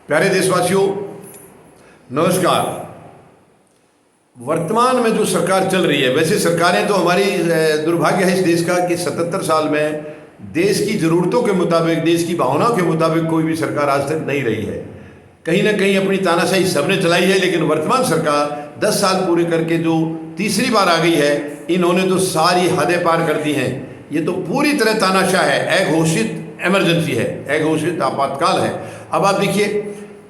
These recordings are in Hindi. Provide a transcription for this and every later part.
प्यारे देशवासियों, नमस्कार। वर्तमान में जो सरकार चल रही है, वैसे सरकारें तो हमारी दुर्भाग्य है इस देश का कि 77 साल में देश की ज़रूरतों के मुताबिक, देश की भावनाओं के मुताबिक कोई भी सरकार आज तक नहीं रही है। कहीं ना कहीं अपनी तानाशाही सबने चलाई है, लेकिन वर्तमान सरकार 10 साल पूरे करके जो तीसरी बार आ गई है, इन्होंने तो सारी हदें पार कर दी हैं। ये तो पूरी तरह तानाशाह है, अघोषित इमरजेंसी है, अघोषित आपातकाल है। अब आप देखिए,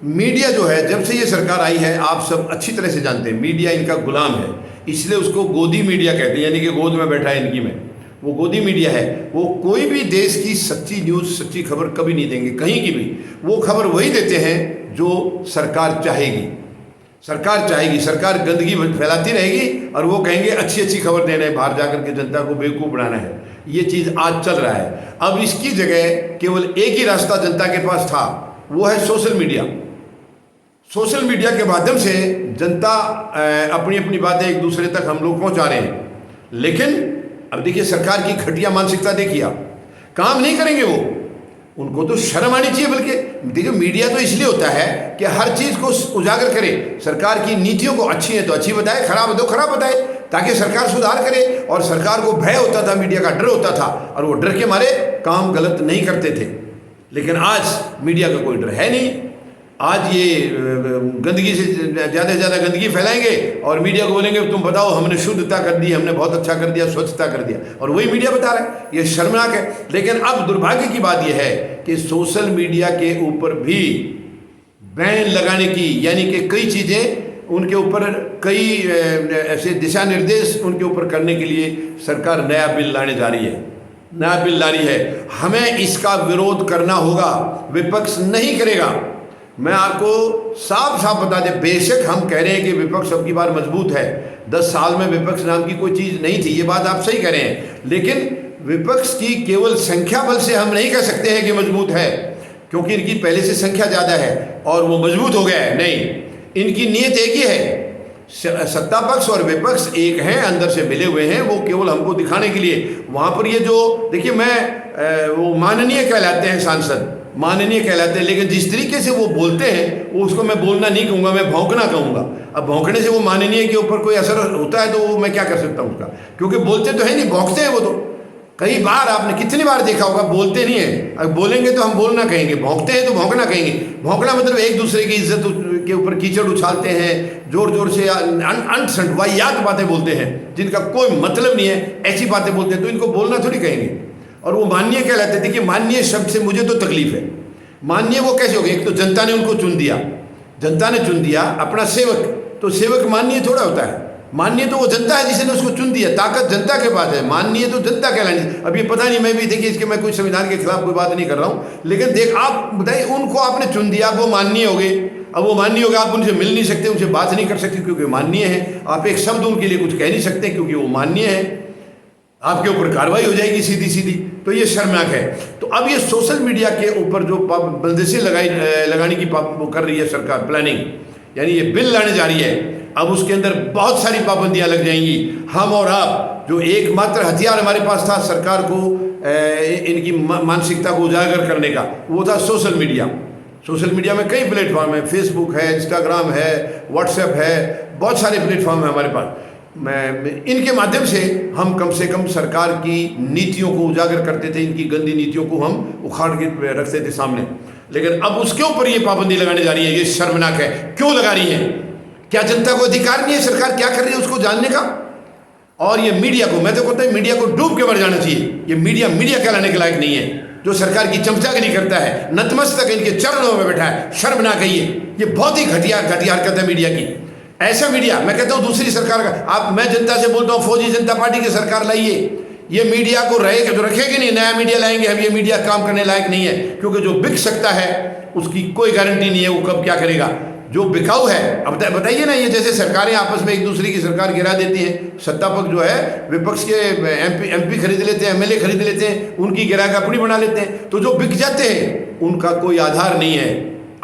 मीडिया जो है, जब से ये सरकार आई है, आप सब अच्छी तरह से जानते हैं, मीडिया इनका गुलाम है। इसलिए उसको गोदी मीडिया कहते हैं, यानी कि गोद में बैठा है इनकी में, वो गोदी मीडिया है। वो कोई भी देश की सच्ची न्यूज़, सच्ची खबर कभी नहीं देंगे, कहीं की भी। वो खबर वही देते हैं जो सरकार चाहेगी। सरकार चाहेगी, सरकार गंदगी फैलाती रहेगी और वो कहेंगे अच्छी अच्छी खबर देना है, बाहर जाकर के जनता को बेवकूफ़ बनाना है। ये चीज़ आज चल रहा है। अब इसकी जगह केवल एक ही रास्ता जनता के पास था, वो है सोशल मीडिया। सोशल मीडिया के माध्यम से जनता अपनी अपनी बातें एक दूसरे तक हम लोग पहुंचा रहे हैं। लेकिन अब देखिए, सरकार की घटिया मानसिकता देखिए, आप काम नहीं करेंगे वो, उनको तो शर्म आनी चाहिए। बल्कि देखिए, मीडिया तो इसलिए होता है कि हर चीज़ को उजागर करे, सरकार की नीतियों को अच्छी है तो अच्छी बताए, खराब है तो खराब बताए, ताकि सरकार सुधार करे। और सरकार को भय होता था, मीडिया का डर होता था, और वो डर के मारे काम गलत नहीं करते थे। लेकिन आज मीडिया का कोई डर है नहीं। आज ये गंदगी से ज़्यादा से ज़्यादा गंदगी फैलाएंगे और मीडिया को बोलेंगे तुम बताओ हमने शुद्धता कर दी, हमने बहुत अच्छा कर दिया, स्वच्छता कर दिया, और वही मीडिया बता रहा है। ये शर्मनाक है। लेकिन अब दुर्भाग्य की बात यह है कि सोशल मीडिया के ऊपर भी बैन लगाने की, यानी कि कई चीज़ें उनके ऊपर, कई ऐसे दिशा निर्देश उनके ऊपर करने के लिए सरकार नया बिल लाने जा रही है, नया बिल ला रही है। हमें इसका विरोध करना होगा, विपक्ष नहीं करेगा। मैं आपको साफ साफ बता दें, बेशक हम कह रहे हैं कि विपक्ष अब की बार मजबूत है, 10 साल में विपक्ष नाम की कोई चीज़ नहीं थी, ये बात आप सही कह रहे हैं। लेकिन विपक्ष की केवल संख्या बल से हम नहीं कह सकते हैं कि मजबूत है, क्योंकि इनकी पहले से संख्या ज़्यादा है और वो मजबूत हो गया है। नहीं, इनकी नीयत एक ही है। सत्ता पक्ष और विपक्ष एक हैं, अंदर से मिले हुए हैं। वो केवल हमको दिखाने के लिए वहाँ पर ये जो देखिए, मैं वो माननीय कहलाते हैं, सांसद माननीय कहलाते हैं, लेकिन जिस तरीके से वो बोलते हैं वो उसको मैं बोलना नहीं कहूँगा, मैं भौंकना कहूँगा। अब भौंकने से वो माननीय के ऊपर कोई असर होता है तो वो मैं क्या कर सकता हूँ उसका, क्योंकि बोलते तो है नहीं, भौंकते हैं वो तो। कई बार आपने कितनी बार देखा होगा, बोलते नहीं है। अब बोलेंगे तो हम बोलना कहेंगे, भौंकते हैं तो भौंकना कहेंगे। भौंकना मतलब एक दूसरे की इज्जत के ऊपर कीचड़ उछालते हैं, जोर जोर से अनसंट वाहियात बातें बोलते हैं जिनका कोई मतलब नहीं है, ऐसी बातें बोलते हैं, तो इनको बोलना थोड़ी कहेंगे। और वो माननीय कहलाते हैं। देखिए, माननीय शब्द से मुझे तो तकलीफ है। माननीय वो कैसे हो गए? एक तो जनता ने उनको चुन दिया, जनता ने चुन दिया अपना सेवक, तो सेवक माननीय थोड़ा होता है। माननीय तो वो जनता है जिसने उसको चुन दिया, ताकत जनता के पास है। माननीय तो जनता कहलानी। अब ये पता नहीं, मैं भी देखिए इसके, मैं कोई संविधान के खिलाफ कोई बात नहीं कर रहा हूँ, लेकिन देख आप बताइए, उनको आपने चुन दिया, वो माननीय हो गए। अब वो माननीय हो गए, आप उनसे मिल नहीं सकते, उनसे बात नहीं कर सकते क्योंकि माननीय है। आप एक शब्द उनके लिए कुछ कह नहीं सकते क्योंकि वो माननीय है। आपके ऊपर कार्रवाई हो जाएगी सीधी सीधी, तो ये शर्मनाक है। तो अब ये सोशल मीडिया के ऊपर जो बंदिशें लगाने की वो कर रही है सरकार, प्लानिंग, यानी ये बिल लाने जा रही है। अब उसके अंदर बहुत सारी पाबंदियां लग जाएंगी। हम और आप, जो एकमात्र हथियार हमारे पास था सरकार को इनकी मानसिकता को उजागर करने का, वो था सोशल मीडिया। सोशल मीडिया में कई प्लेटफॉर्म है, फेसबुक है, इंस्टाग्राम है, व्हाट्सएप है, बहुत सारे प्लेटफॉर्म है हमारे पास। इनके माध्यम से हम कम से कम सरकार की नीतियों को उजागर करते थे, इनकी गंदी नीतियों को हम उखाड़ के रखते थे सामने। लेकिन अब उसके ऊपर ये पाबंदी लगाने जा रही है, ये शर्मनाक है। क्यों लगा रही है? क्या जनता को अधिकार नहीं है सरकार क्या कर रही है उसको जानने का? और ये मीडिया को, मैं तो कहता हूँ मीडिया को डूब के मर जाना चाहिए। ये मीडिया कहलाने के लायक नहीं है, जो सरकार की चमचागिरी करता है, नतमस्तक इनके चरणों में बैठा है। शर्मनाक है ये बहुत ही घटिया हरकत है मीडिया की। ऐसा मीडिया, मैं कहता हूँ दूसरी सरकार का, मैं जनता से बोलता हूँ, फौजी जनता पार्टी की सरकार लाइए, ये मीडिया को रहेगा तो रखेगी नहीं, नया मीडिया लाएंगे हम। ये मीडिया काम करने लायक नहीं है, क्योंकि जो बिक सकता है उसकी कोई गारंटी नहीं है वो कब क्या करेगा। जो बिकाऊ है, अब बताइए ना, ये जैसे सरकारें आपस में एक दूसरे की सरकार गिरा देती हैं, सत्ता पक्ष जो है विपक्ष के एमपी खरीद लेते हैं, एमएलए खरीद लेते हैं, उनकी गिराक अपनी बना लेते हैं। तो जो बिक जाते हैं उनका कोई आधार नहीं है,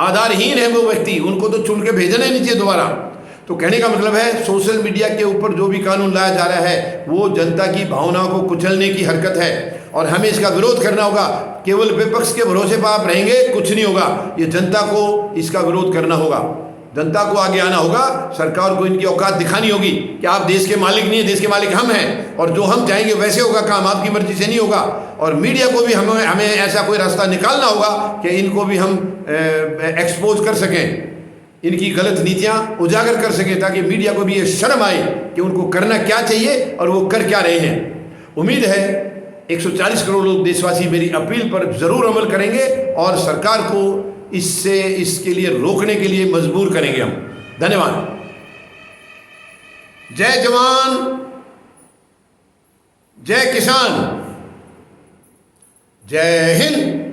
आधारहीन है वो व्यक्ति, उनको तो चुन के भेजना ही नहीं चाहिए दोबारा। तो कहने का मतलब है, सोशल मीडिया के ऊपर जो भी कानून लाया जा रहा है वो जनता की भावनाओं को कुचलने की हरकत है और हमें इसका विरोध करना होगा। केवल विपक्ष के भरोसे पर आप रहेंगे, कुछ नहीं होगा। ये जनता को इसका विरोध करना होगा, जनता को आगे आना होगा, सरकार को इनकी औकात दिखानी होगी कि आप देश के मालिक नहीं है, देश के मालिक हम हैं, और जो हम चाहेंगे वैसे होगा काम, आपकी मर्जी से नहीं होगा। और मीडिया को भी हमें ऐसा कोई रास्ता निकालना होगा कि इनको भी हम एक्सपोज कर सकें, इनकी गलत नीतियां उजागर कर सकें, ताकि मीडिया को भी ये शर्म आए कि उनको करना क्या चाहिए और वो कर क्या रहे हैं। उम्मीद है 140 करोड़ लोग देशवासी मेरी अपील पर ज़रूर अमल करेंगे और सरकार को इसके लिए रोकने के लिए मजबूर करेंगे हम। धन्यवाद। जय जवान, जय किसान, जय हिंद।